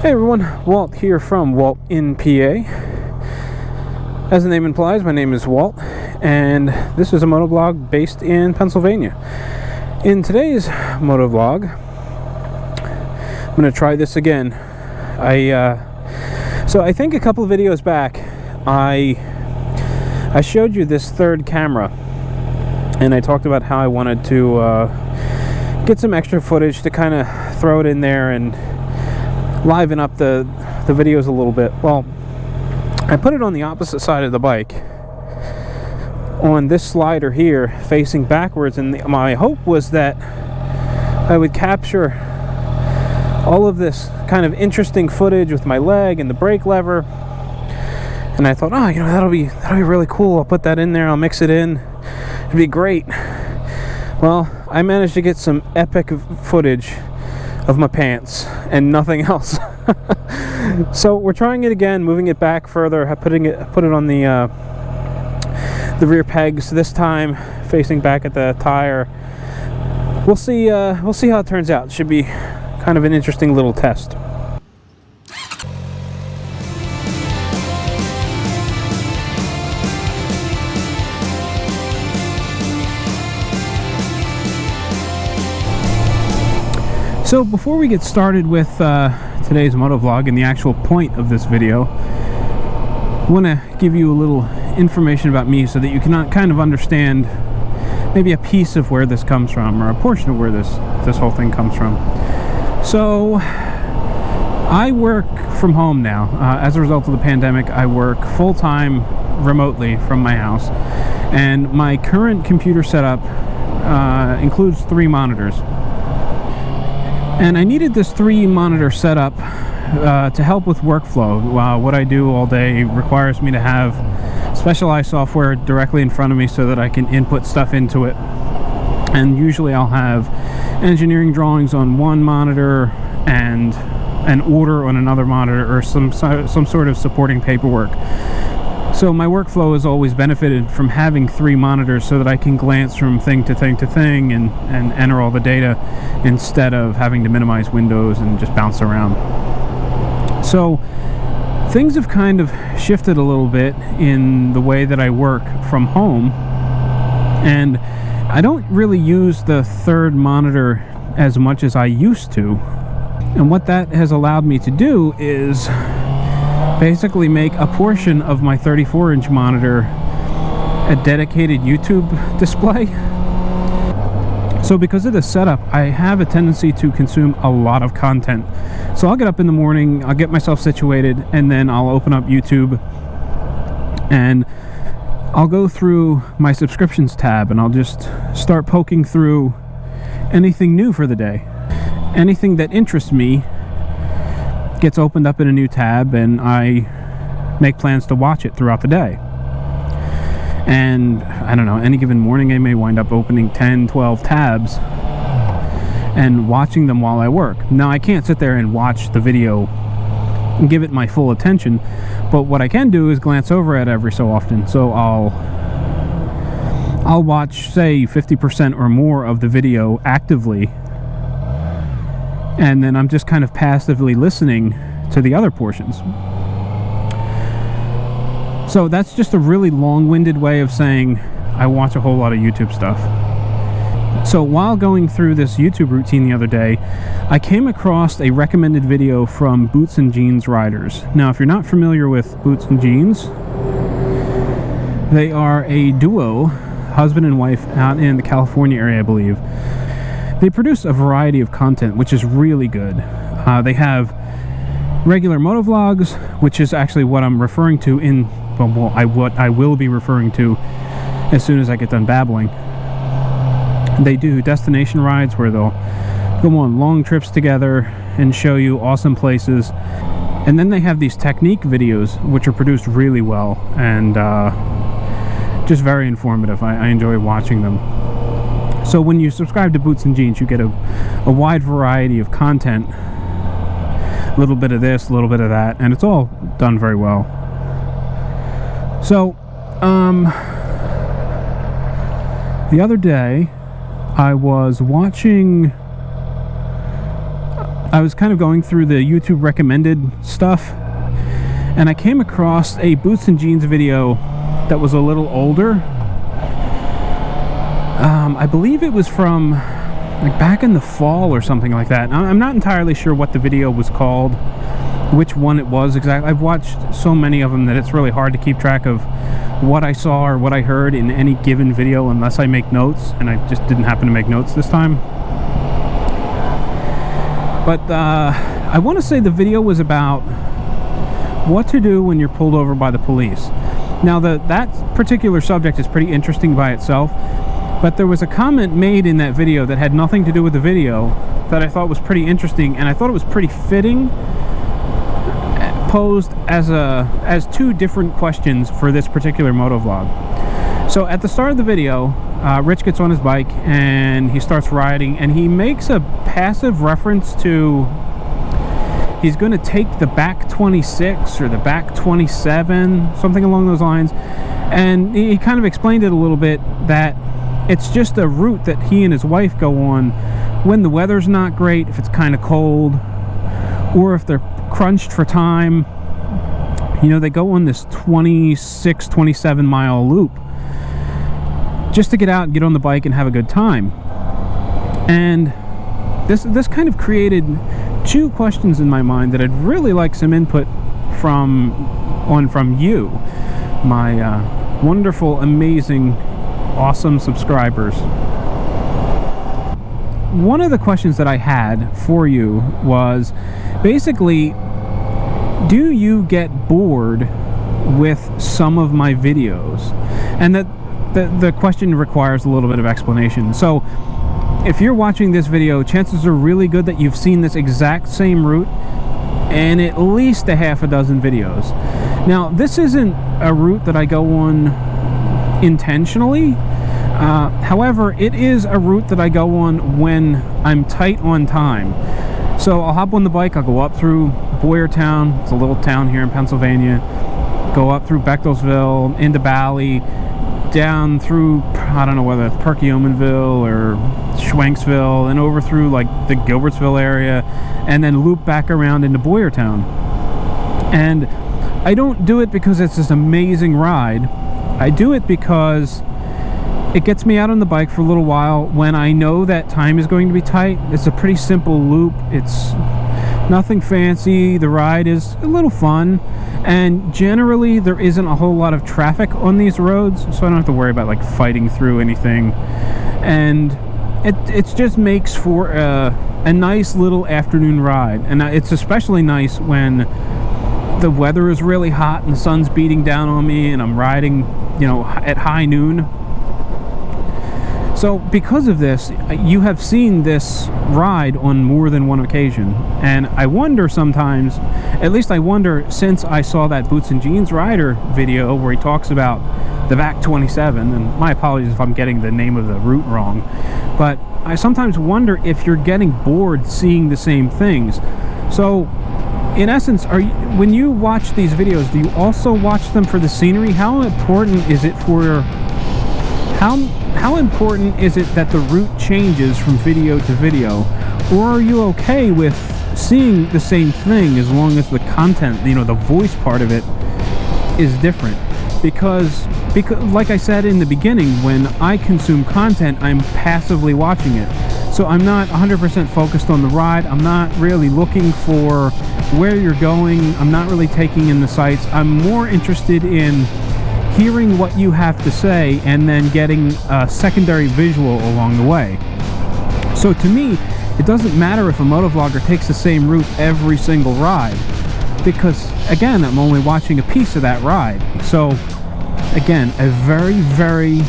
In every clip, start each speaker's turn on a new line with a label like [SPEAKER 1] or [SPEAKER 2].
[SPEAKER 1] Hey everyone, Walt here from Walt in PA. As the name implies, my name is Walt, and this is a motovlog based in Pennsylvania. In today's motovlog, I'm going to try this again. So I think a couple of videos back, I showed you this third camera, and I talked about how I wanted to get some extra footage to kind of throw it in there and liven up the videos a little bit. Well, I put it on the opposite side of the bike on this slider here facing backwards, and my hope was that I would capture all of this kind of interesting footage with my leg and the brake lever. And I thought, oh, you know, that'll be really cool. I'll put that in there, I'll mix it in, it'd be great. Well, I managed to get some epic footage of my pants and nothing else. So we're trying it again, moving it back further, put it on the rear pegs, this time facing back at the tire. We'll see how it turns out. It should be kind of an interesting little test. So before we get started with today's motovlog and the actual point of this video, I want to give you a little information about me so that you can kind of understand maybe a piece of where this comes from, or a portion of where this whole thing comes from. So I work from home now. As a result of the pandemic, I work full-time remotely from my house, and my current computer setup includes 3 monitors. And I needed this 3-monitor setup to help with workflow. What I do all day requires me to have specialized software directly in front of me so that I can input stuff into it. And usually I'll have engineering drawings on one monitor and an order on another monitor, or some sort of supporting paperwork. So my workflow has always benefited from having 3 monitors so that I can glance from thing to thing to thing and enter all the data instead of having to minimize windows and just bounce around. So things have kind of shifted a little bit in the way that I work from home, and I don't really use the 3rd monitor as much as I used to. And what that has allowed me to do is basically make a portion of my 34-inch monitor a dedicated YouTube display. So because of this setup, I have a tendency to consume a lot of content. So I'll get up in the morning, I'll get myself situated, and then I'll open up YouTube and I'll go through my subscriptions tab, and I'll just start poking through anything new for the day. Anything that interests me gets opened up in a new tab, and I make plans to watch it throughout the day. And I don't know, any given morning I may wind up opening 10, 12 tabs and watching them while I work. Now, I can't sit there and watch the video and give it my full attention, but what I can do is glance over it every so often. So I'll watch, say, 50% or more of the video actively, and then I'm just kind of passively listening to the other portions. So that's just a really long-winded way of saying I watch a whole lot of YouTube stuff. So while going through this YouTube routine the other day, I came across a recommended video from Boots and Jeans Riders. Now, if you're not familiar with Boots and Jeans, they are a duo, husband and wife, out in the California area, I believe. They produce a variety of content, which is really good. They have regular motovlogs, which is actually what I'm referring to what I will be referring to as soon as I get done babbling. They do destination rides where they'll go on long trips together and show you awesome places. And then they have these technique videos, which are produced really well and just very informative. I enjoy watching them. So when you subscribe to Boots and Jeans, you get a wide variety of content. A little bit of this, a little bit of that, and it's all done very well. So, the other day, I was watching I was kind of going through the YouTube recommended stuff, and I came across a boots and jeans video that was a little older. I believe it was from like back in the fall or something like that. I'm not entirely sure what the video was called, which one it was exactly. I've watched so many of them that it's really hard to keep track of what I saw or what I heard in any given video unless I make notes, and I just didn't happen to make notes this time. But I want to say the video was about what to do when you're pulled over by the police. Now that particular subject is pretty interesting by itself, but there was a comment made in that video that had nothing to do with the video that I thought was pretty interesting, and I thought it was pretty fitting, posed as two different questions for this particular motovlog. So at the start of the video, Rich gets on his bike and he starts riding, and he makes a passive reference to he's going to take the back 26 or the back 27, something along those lines. And he kind of explained it a little bit, that it's just a route that he and his wife go on when the weather's not great, if it's kind of cold, or if they're crunched for time. You know, they go on this 26, 27 mile loop just to get out and get on the bike and have a good time. And this kind of created two questions in my mind that I'd really like some input from you, my wonderful, amazing, awesome subscribers. One of the questions that I had for you was basically, do you get bored with some of my videos? And that the question requires a little bit of explanation. So if you're watching this video, chances are really good that you've seen this exact same route in at least a half a dozen videos. Now, this isn't a route that I go on intentionally. However, it is a route that I go on when I'm tight on time. So I'll hop on the bike, I'll go up through Boyertown, it's a little town here in Pennsylvania, go up through Bechtelsville, into Bally, down through, I don't know whether it's Perkiomenville or Schwenksville, and over through like the Gilbertsville area, and then loop back around into Boyertown. And I don't do it because it's this amazing ride. I do it because it gets me out on the bike for a little while when I know that time is going to be tight. It's a pretty simple loop. It's nothing fancy. The ride is a little fun, and generally there isn't a whole lot of traffic on these roads, so I don't have to worry about like fighting through anything. And it just makes for a nice little afternoon ride. And it's especially nice when the weather is really hot and the sun's beating down on me and I'm riding, you know, at high noon. So because of this, you have seen this ride on more than one occasion, and I wonder sometimes, at least I wonder since I saw that Boots and Jeans rider video where he talks about the back 27, and my apologies if I'm getting the name of the route wrong, but I sometimes wonder if you're getting bored seeing the same things. So in essence, when you watch these videos, do you also watch them for the scenery? How important is it for how important is it that the route changes from video to video? Or are you okay with seeing the same thing as long as the content, you know, the voice part of it is different? Because like I said in the beginning, when I consume content, I'm passively watching it. So I'm not 100% focused on the ride. I'm not really looking for where you're going. I'm not really taking in the sights. I'm more interested in hearing what you have to say and then getting a secondary visual along the way. So to me, it doesn't matter if a motovlogger takes the same route every single ride, because again, I'm only watching a piece of that ride. So again, a very, very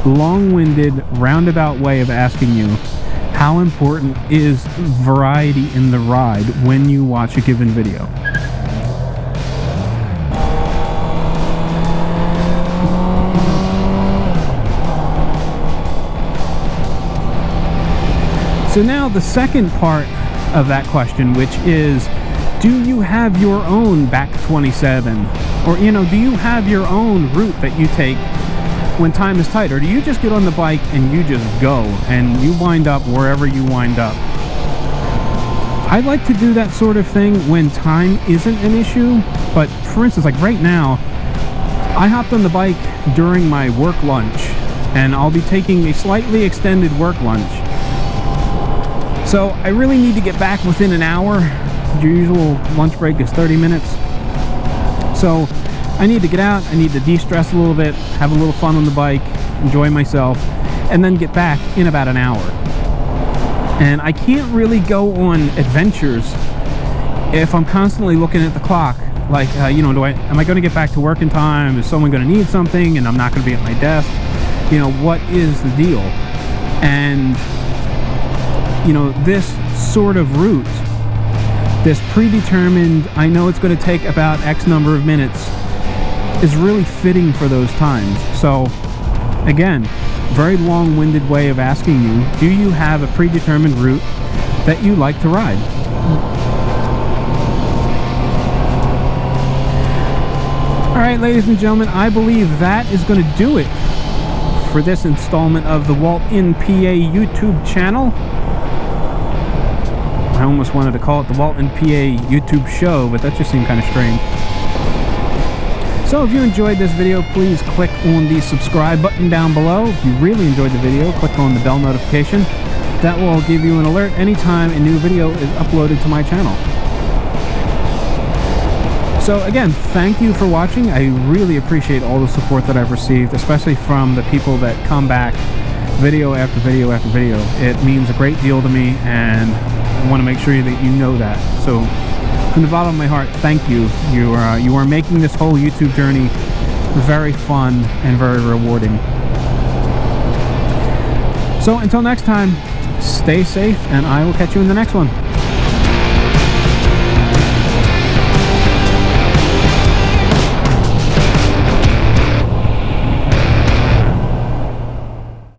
[SPEAKER 1] long-winded, roundabout way of asking you, how important is variety in the ride when you watch a given video? So now the second part of that question, which is, do you have your own back 27? Or, you know, do you have your own route that you take when time is tight? Or do you just get on the bike and you just go and you wind up wherever you wind up? I like to do that sort of thing when time isn't an issue, but for instance, like right now, I hopped on the bike during my work lunch, and I'll be taking a slightly extended work lunch. So I really need to get back within an hour. Your usual lunch break is 30 minutes. So I need to get out, I need to de-stress a little bit, have a little fun on the bike, enjoy myself, and then get back in about an hour. And I can't really go on adventures if I'm constantly looking at the clock. Like, you know, am I going to get back to work in time? Is someone going to need something and I'm not going to be at my desk? You know, what is the deal? And, you know, this sort of route, this predetermined, I know it's going to take about X number of minutes, is really fitting for those times. So, again, very long-winded way of asking you, do you have a predetermined route that you like to ride? Alright, ladies and gentlemen, I believe that is going to do it for this installment of the Walt in PA YouTube channel. I almost wanted to call it the Walt in PA YouTube show, but that just seemed kind of strange. So if you enjoyed this video, please click on the subscribe button down below. If you really enjoyed the video, click on the bell notification. That will give you an alert anytime a new video is uploaded to my channel. So again, thank you for watching. I really appreciate all the support that I've received, especially from the people that come back video after video after video. It means a great deal to me, and I want to make sure that you know that. So from the bottom of my heart, thank you. You are making this whole YouTube journey very fun and very rewarding. So until next time, stay safe, and I will catch you in the next one.